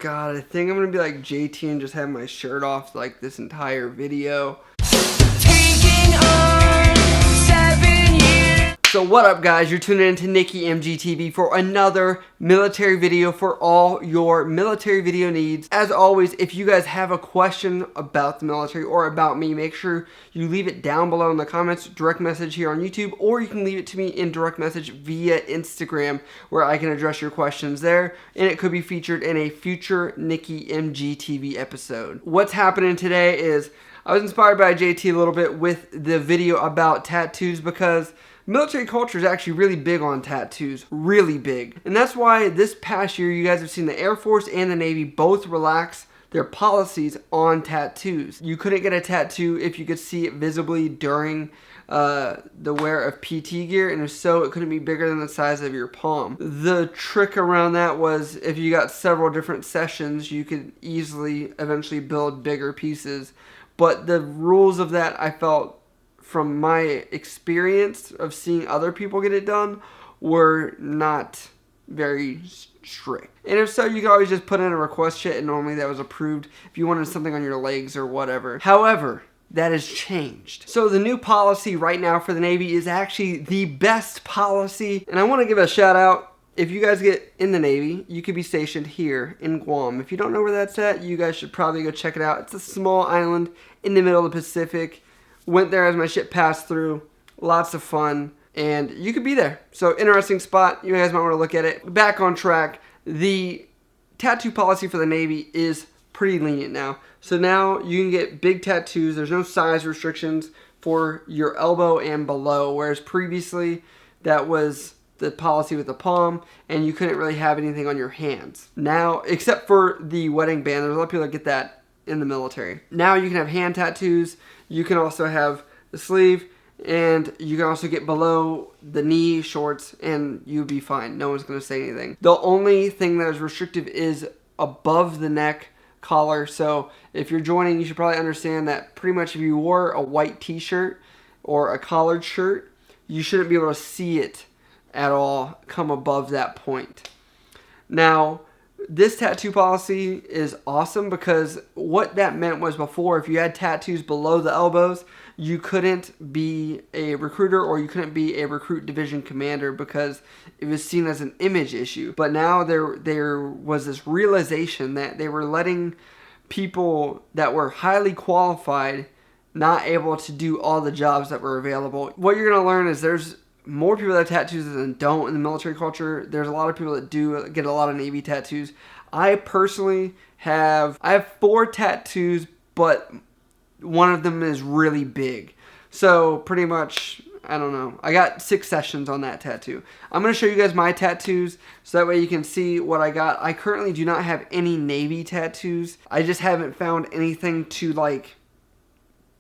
God, I think I'm gonna be like JT and just have my shirt off like this entire video. So what up guys, you're tuning in to Nicky MGTV for another military video for all your military video needs. As always, if you guys have a question about the military or about me, make sure you leave it down below in the comments, direct message here on YouTube, or you can leave it to me in direct message via Instagram where I can address your questions there, and it could be featured in a future Nicky MGTV episode. What's happening today is I was inspired by JT a little bit with the video about tattoos because military culture is actually really big on tattoos, really big. And that's why this past year you guys have seen the Air Force and the Navy both relax their policies on tattoos. You couldn't get a tattoo if you could see it visibly during the wear of PT gear, and if so, it couldn't be bigger than the size of your palm. The trick around that was if you got several different sessions, you could easily eventually build bigger pieces. But the rules of that, I felt, from my experience of seeing other people get it done, were not very strict. And if so, you could always just put in a request sheet, and normally that was approved if you wanted something on your legs or whatever. However, that has changed. So the new policy right now for the Navy is actually the best policy, and I want to give a shout out. If you guys get in the Navy, you could be stationed here in Guam. If you don't know where that's at, you guys should probably go check it out. It's a small island in the middle of the Pacific. Went there as my ship passed through. Lots of fun. And you could be there. So interesting spot. You guys might want to look at it. Back on track. The tattoo policy for the Navy is pretty lenient now. So now you can get big tattoos. There's no size restrictions for your elbow and below. Whereas previously that was the policy with the palm, and you couldn't really have anything on your hands. Now, except for the wedding band, there's a lot of people that get that in the military. Now you can have hand tattoos. You can also have the sleeve, and you can also get below the knee shorts, and you'll be fine. No one's going to say anything. The only thing that is restrictive is above the neck collar. So if you're joining, you should probably understand that pretty much if you wore a white t-shirt or a collared shirt, you shouldn't be able to see it at all come above that point. Now, this tattoo policy is awesome because what that meant was before, if you had tattoos below the elbows, you couldn't be a recruiter or you couldn't be a recruit division commander because it was seen as an image issue. But now there was this realization that they were letting people that were highly qualified not able to do all the jobs that were available. What you're going to learn is there's more people that have tattoos than don't in the military culture. There's a lot of people that do get a lot of Navy tattoos. I personally have 4 tattoos, but one of them is really big. So pretty much, I don't know. I got 6 sessions on that tattoo. I'm going to show you guys my tattoos so that way you can see what I got. I currently do not have any Navy tattoos. I just haven't found anything to like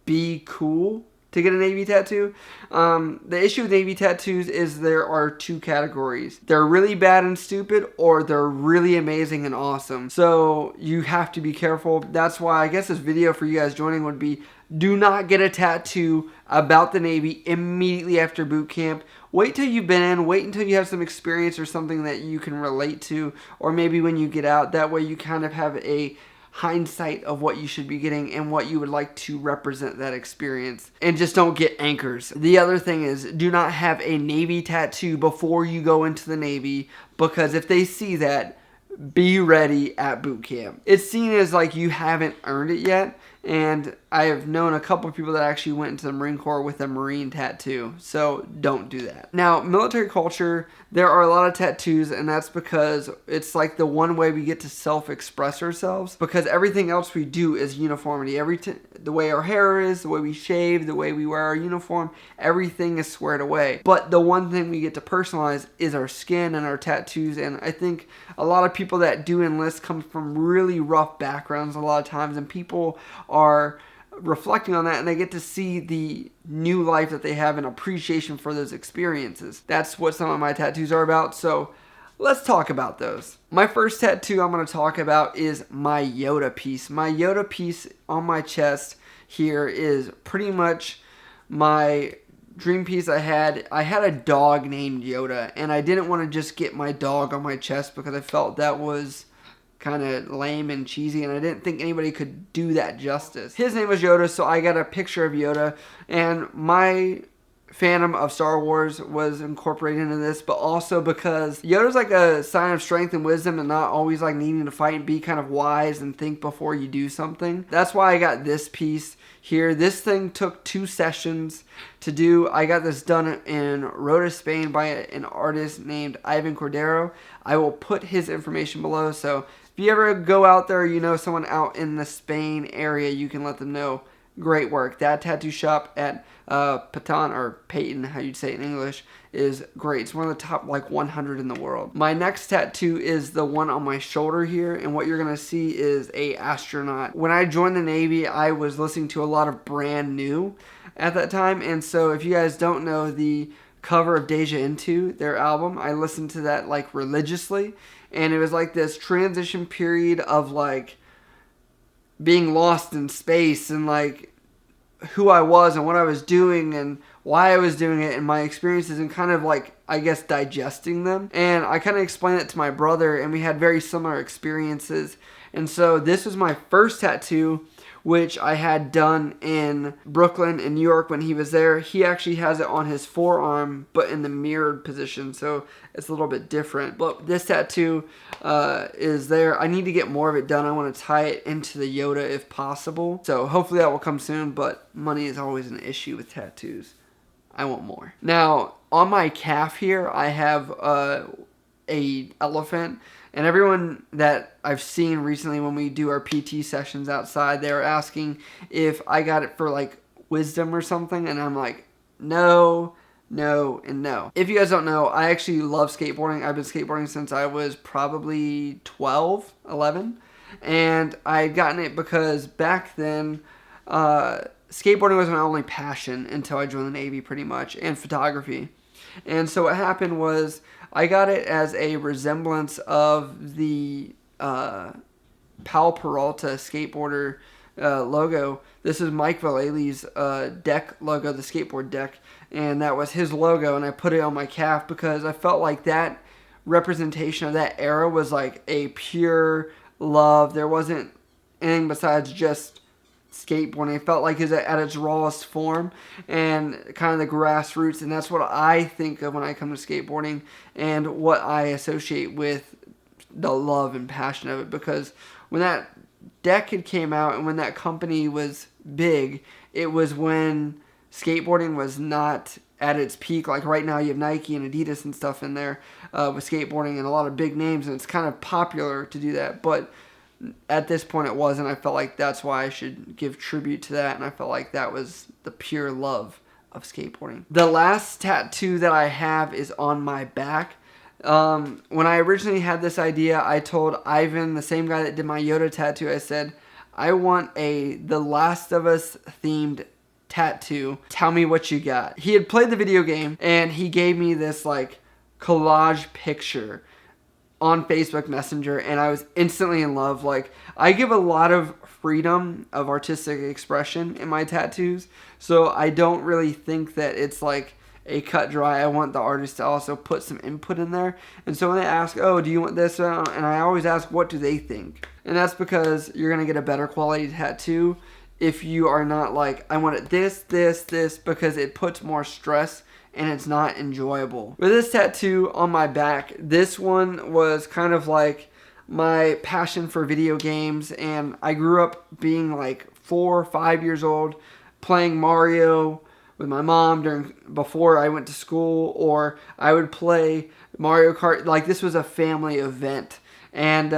be cool to get a Navy tattoo. The issue with Navy tattoos is there are 2 categories. They're really bad and stupid, or they're really amazing and awesome. So you have to be careful. That's why I guess this video for you guys joining would be, do not get a tattoo about the Navy immediately after boot camp. Wait till you've been in. Wait until you have some experience or something that you can relate to, or maybe when you get out. That way you kind of have a hindsight of what you should be getting and what you would like to represent that experience, and just don't get anchors. The other thing is, do not have a Navy tattoo before you go into the Navy, because if they see that, be ready at boot camp. It's seen as like you haven't earned it yet, and I have known a couple of people that actually went into the Marine Corps with a Marine tattoo, so don't do that. Now, military culture, there are a lot of tattoos, and that's because it's like the one way we get to self-express ourselves, because everything else we do is uniformity. The way our hair is, the way we shave, the way we wear our uniform, everything is squared away. But the one thing we get to personalize is our skin and our tattoos, and I think a lot of people that do enlist come from really rough backgrounds a lot of times, and people are reflecting on that, and they get to see the new life that they have and appreciation for those experiences. That's what some of my tattoos are about, so let's talk about those. My first tattoo I'm going to talk about is my Yoda piece. My Yoda piece on my chest here is pretty much my dream piece. I had a dog named Yoda, and I didn't want to just get my dog on my chest because I felt that was kind of lame and cheesy, and I didn't think anybody could do that justice. His name was Yoda, so I got a picture of Yoda, and my fandom of Star Wars was incorporated into this, but also because Yoda's like a sign of strength and wisdom and not always like needing to fight and be kind of wise and think before you do something. That's why I got this piece here. This thing took 2 sessions to do. I got this done in Rota, Spain by an artist named Ivan Cordero. I will put his information below, so if you ever go out there, you know someone out in the Spain area, you can let them know. Great work. That tattoo shop at Payton, how you'd say it in English, is great. It's one of the top like 100 in the world. My next tattoo is the one on my shoulder here, and what you're going to see is a astronaut. When I joined the Navy, I was listening to a lot of Brand New at that time, and so if you guys don't know the cover of Deja Into, their album, I listened to that like religiously, and it was like this transition period of like being lost in space and like who I was and what I was doing and why I was doing it and my experiences and kind of like, I guess, digesting them. And I kind of explained it to my brother, and we had very similar experiences. And so this was my first tattoo, which I had done in Brooklyn in New York when he was there. He actually has it on his forearm, but in the mirrored position, so it's a little bit different. But this tattoo is there. I need to get more of it done. I want to tie it into the Yoda if possible. So hopefully that will come soon, but money is always an issue with tattoos. I want more. Now, on my calf here, I have a elephant. And everyone that I've seen recently when we do our PT sessions outside, they were asking if I got it for like wisdom or something. And I'm like, no, no, and no. If you guys don't know, I actually love skateboarding. I've been skateboarding since I was probably 12, 11. And I had gotten it because back then, skateboarding was my only passion until I joined the Navy pretty much, and photography. And so what happened was I got it as a resemblance of the Powell Peralta skateboarder logo. This is Mike Vallely's deck logo, the skateboard deck, and that was his logo, and I put it on my calf because I felt like that representation of that era was like a pure love. There wasn't anything besides just skateboarding. It felt like it's at its rawest form and kind of the grassroots, and that's what I think of when I come to skateboarding and what I associate with the love and passion of it. Because when that deck had came out and when that company was big, it was when skateboarding was not at its peak. Like right now you have Nike and Adidas and stuff in there with skateboarding and a lot of big names, and it's kind of popular to do that, but at this point it wasn't. I felt like that's why I should give tribute to that, and I felt like that was the pure love of skateboarding. The last tattoo that I have is on my back. When I originally had this idea, I told Ivan, the same guy that did my Yoda tattoo, I said, I want a The Last of Us themed tattoo. Tell me what you got. He had played the video game, and he gave me this like collage picture on Facebook Messenger, and I was instantly in love. Like, I give a lot of freedom of artistic expression in my tattoos, so I don't really think that it's like a cut dry. I want the artist to also put some input in there. And so when they ask, oh, do you want this? And I always ask, what do they think? And that's because you're going to get a better quality tattoo if you are not like, I want it this, because it puts more stress and it's not enjoyable. With this tattoo on my back, this one was kind of like my passion for video games, and I grew up being like 4 or 5 years old playing Mario with my mom before I went to school, or I would play Mario Kart. Like, this was a family event, and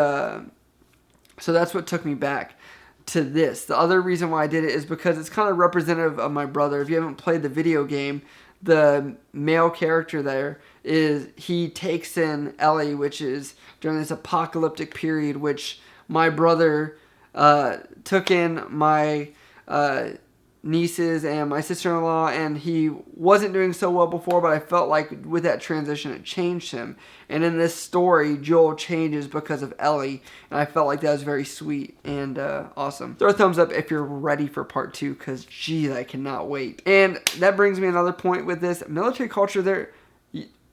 so that's what took me back to this. The other reason why I did it is because it's kind of representative of my brother. If you haven't played the video game, the male character there he takes in Ellie, which is during this apocalyptic period, which my brother took in my nieces and my sister-in-law, and he wasn't doing so well before, but I felt like with that transition it changed him. And in this story, Joel changes because of Ellie, and I felt like that was very sweet and awesome. Throw a thumbs up if you're ready for part 2, because geez, I cannot wait. And that brings me another point with this military culture.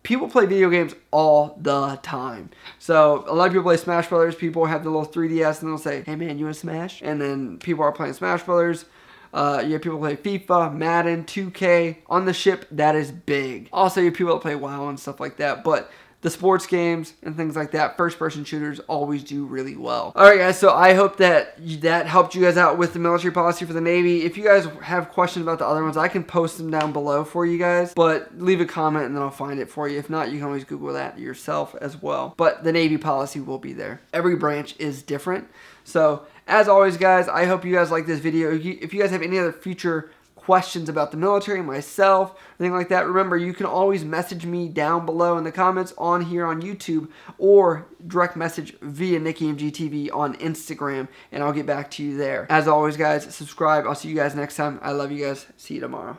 people play video games all the time. So a lot of people play Smash Brothers. People have the little 3DS and they'll say, hey man, you want to Smash? And then people are playing Smash Brothers. You have people play FIFA, Madden, 2K. On the ship, that is big. Also, you have people that play WoW and stuff like that. But the sports games and things like that, first-person shooters always do really well. All right, guys, so I hope that helped you guys out with the military policy for the Navy. If you guys have questions about the other ones, I can post them down below for you guys, but leave a comment and then I'll find it for you. If not, you can always Google that yourself as well. But the Navy policy will be there. Every branch is different. So, as always, guys, I hope you guys like this video. If you guys have any other future questions about the military, myself, anything like that, remember, you can always message me down below in the comments on here on YouTube or direct message via NickyMGTV on Instagram, and I'll get back to you there. As always, guys, subscribe. I'll see you guys next time. I love you guys. See you tomorrow.